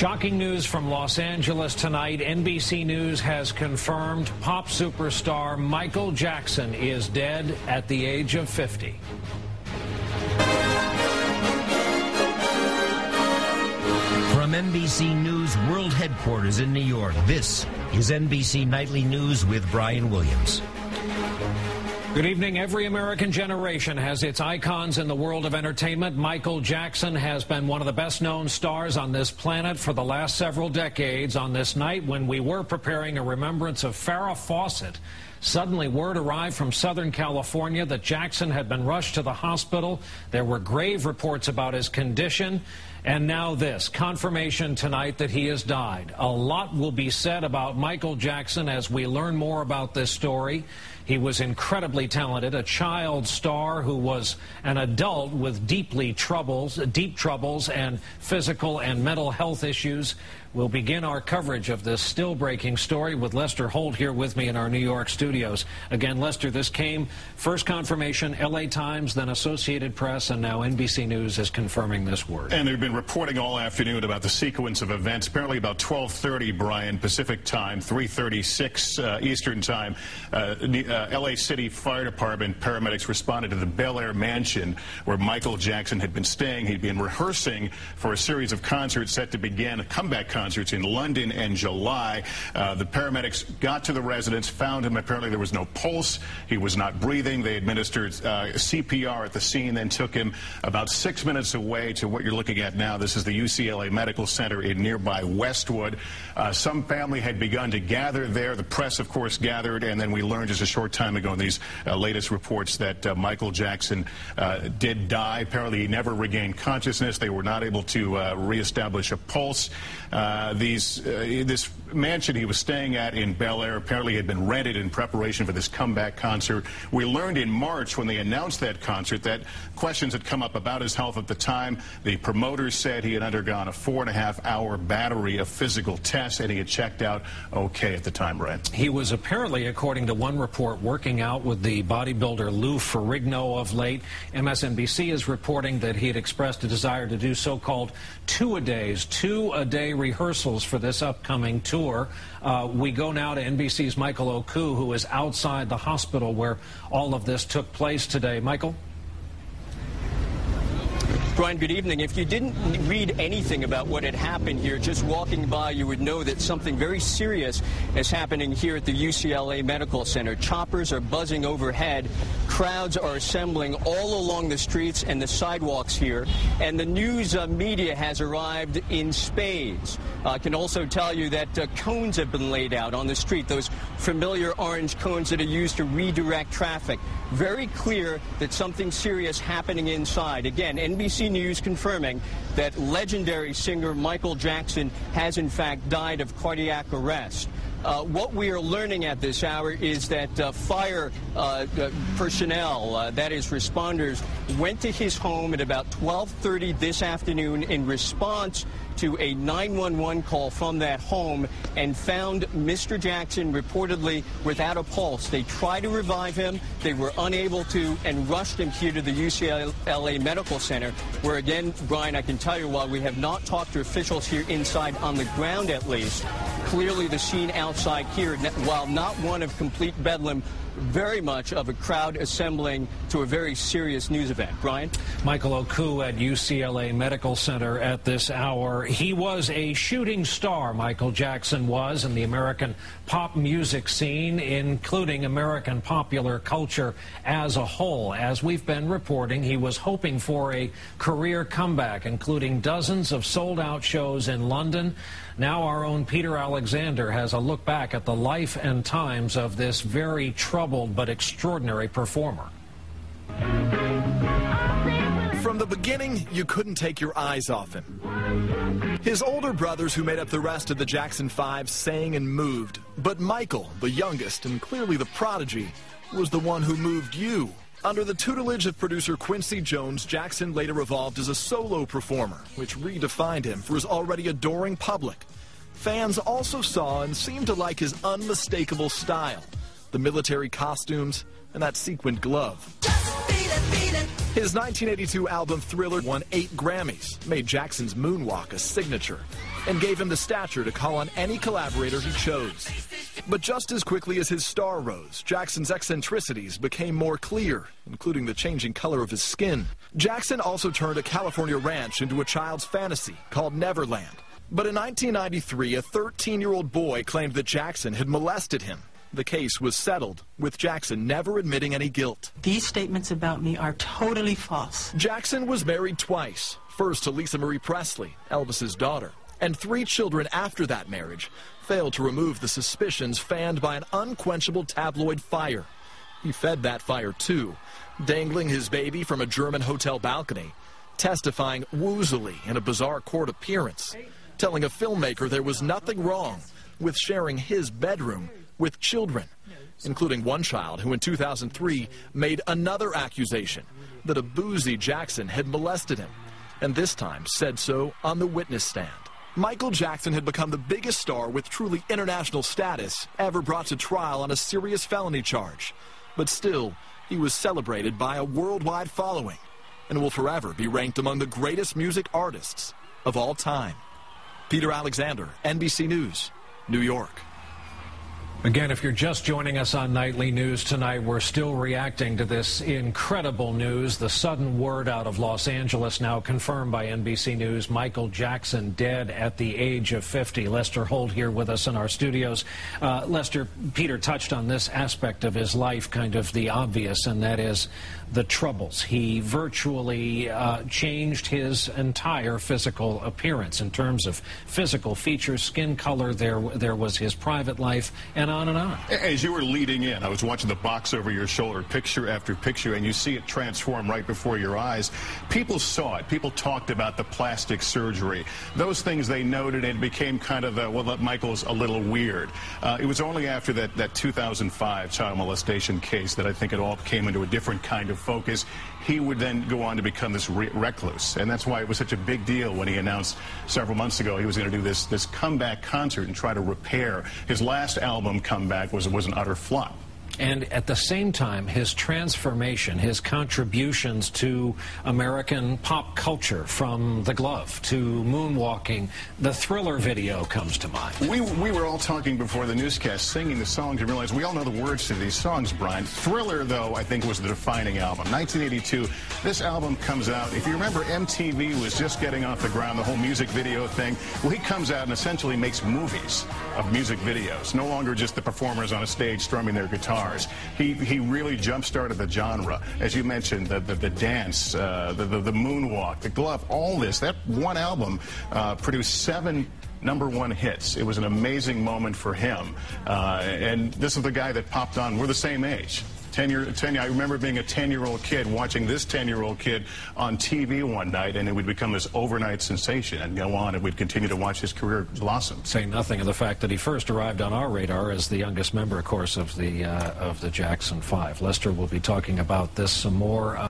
Shocking news from Los Angeles tonight. NBC News has confirmed pop superstar Michael Jackson is dead at the age of 50. From NBC News World Headquarters in New York, this is NBC Nightly News with Brian Williams. Good evening. Every American generation has its icons in the world of entertainment. Michael Jackson has been one of the best-known stars on this planet for the last several decades. On this night, when we were preparing a remembrance of Farrah Fawcett, suddenly word arrived from Southern California that Jackson had been rushed to the hospital. There were grave reports about his condition. And now this, confirmation tonight that he has died. A lot will be said about Michael Jackson as we learn more about this story. He was incredibly talented, a child star who was an adult with deep troubles and physical and mental health issues. We'll begin our coverage of this still-breaking story with Lester Holt here with me in our New York studios. Again, Lester, this came first confirmation, LA Times, then Associated Press, and now NBC News is confirming this word. And they've been reporting all afternoon about the sequence of events. Apparently about 12:30, Brian, Pacific time, 3:36 Eastern time, LA City Fire Department paramedics responded to the Bel Air mansion where Michael Jackson had been staying. He'd been rehearsing for a series of concerts set to begin, comeback concerts in London in July. The paramedics got to the residence, found him. Apparently there was no pulse. He was not breathing. They administered CPR at the scene, then took him about 6 minutes away to what you're looking at now. This is the UCLA Medical Center in nearby Westwood. Some family had begun to gather there. The press, of course, gathered, and then we learned just a short time ago in these latest reports that Michael Jackson did die. Apparently he never regained consciousness. They were not able to reestablish a pulse. This mansion he was staying at in Bel Air apparently had been rented in preparation for this comeback concert. We learned in March when they announced that concert that questions had come up about his health at the time. The promoters said he had undergone a 4.5-hour battery of physical tests and he had checked out okay at the time, Brian. He was apparently, according to one report, working out with the bodybuilder Lou Ferrigno of late. MSNBC is reporting that he had expressed a desire to do so-called two-a-day rehearsals for this upcoming tour. We go now to NBC's Michael Oku, who is outside the hospital where all of this took place today. Michael? Brian, good evening. If you didn't read anything about what had happened here, just walking by, you would know that something very serious is happening here at the UCLA Medical Center. Choppers are buzzing overhead. Crowds are assembling all along the streets and the sidewalks here. And the news media has arrived in spades. I can also tell you that cones have been laid out on the street, those familiar orange cones that are used to redirect traffic. Very clear that something serious happening inside. Again, NBC News confirming that legendary singer Michael Jackson has in fact died of cardiac arrest. What we are learning at this hour is that fire personnel, that is responders, went to his home at about 12:30 this afternoon in response to a 911 call from that home and found Mr. Jackson reportedly without a pulse. They tried to revive him. They were unable to and rushed him here to the UCLA Medical Center, where, again, Brian, I can tell you, while we have not talked to officials here inside on the ground at least, clearly the scene outside here, while not one of complete bedlam, very much of a crowd assembling to a very serious news event. Brian? Michael Oku at UCLA Medical Center at this hour. He was a shooting star, Michael Jackson was, in the American pop music scene, including American popular culture as a whole. As we've been reporting, he was hoping for a career comeback, including dozens of sold-out shows in London. Now our own Peter Alexander has a look back at the life and times of this very troubled but extraordinary performer. From the beginning, you couldn't take your eyes off him. His older brothers, who made up the rest of the Jackson 5, sang and moved. But Michael, the youngest and clearly the prodigy, was the one who moved you. Under the tutelage of producer Quincy Jones, Jackson later evolved as a solo performer, which redefined him for his already adoring public. Fans also saw and seemed to like his unmistakable style, the military costumes, and that sequined glove. His 1982 album Thriller won 8 Grammys, made Jackson's moonwalk a signature. and gave him the stature to call on any collaborator he chose. But just as quickly as his star rose, Jackson's eccentricities became more clear, including the changing color of his skin. Jackson also turned a California ranch into a child's fantasy called Neverland. But in 1993, a 13-year-old boy claimed that Jackson had molested him. The case was settled, with Jackson never admitting any guilt. These statements about me are totally false. Jackson was married twice, first to Lisa Marie Presley, Elvis's daughter, and 3 children after that marriage failed to remove the suspicions fanned by an unquenchable tabloid fire. He fed that fire too, dangling his baby from a German hotel balcony, testifying woozily in a bizarre court appearance, telling a filmmaker there was nothing wrong with sharing his bedroom with children, including one child who in 2003 made another accusation that a boozy Jackson had molested him, and this time said so on the witness stand. Michael Jackson had become the biggest star with truly international status ever brought to trial on a serious felony charge. But still, he was celebrated by a worldwide following and will forever be ranked among the greatest music artists of all time. Peter Alexander, NBC News, New York. Again, if you're just joining us on Nightly News tonight, we're still reacting to this incredible news. The sudden word out of Los Angeles, now confirmed by NBC News, Michael Jackson dead at the age of 50. Lester Holt here with us in our studios. Lester, Peter touched on this aspect of his life, kind of the obvious, and that is the troubles. He virtually changed his entire physical appearance in terms of physical features, skin color. There was his private life, and on and on. As you were leading in, I was watching the box over your shoulder, picture after picture, and you see it transform right before your eyes. People saw it. People talked about the plastic surgery. Those things they noted, and it became kind of, well, Michael's a little weird. It was only after that 2005 child molestation case that I think it all came into a different kind of focus. He would then go on to become this recluse, and that's why it was such a big deal when he announced several months ago he was going to do this comeback concert and try to repair. His last album, Comeback, was an utter flop. And at the same time, his transformation, his contributions to American pop culture, from The Glove to moonwalking, the Thriller video comes to mind. We were all talking before the newscast, singing the songs, and realized we all know the words to these songs, Brian. Thriller, though, I think was the defining album. 1982, this album comes out. If you remember, MTV was just getting off the ground, the whole music video thing. Well, he comes out and essentially makes movies of music videos, no longer just the performers on a stage strumming their guitar. He really jump-started the genre. As you mentioned, the dance, the moonwalk, The Glove, all this. That one album produced 7 #1 hits. It was an amazing moment for him. And this is the guy that popped on. We're the same age. I remember being a 10-year-old kid watching this 10-year-old kid on TV one night, and it would become this overnight sensation and go on, and we'd continue to watch his career blossom. Say nothing of the fact that he first arrived on our radar as the youngest member, of course, of the Jackson 5. Lester will be talking about this some more.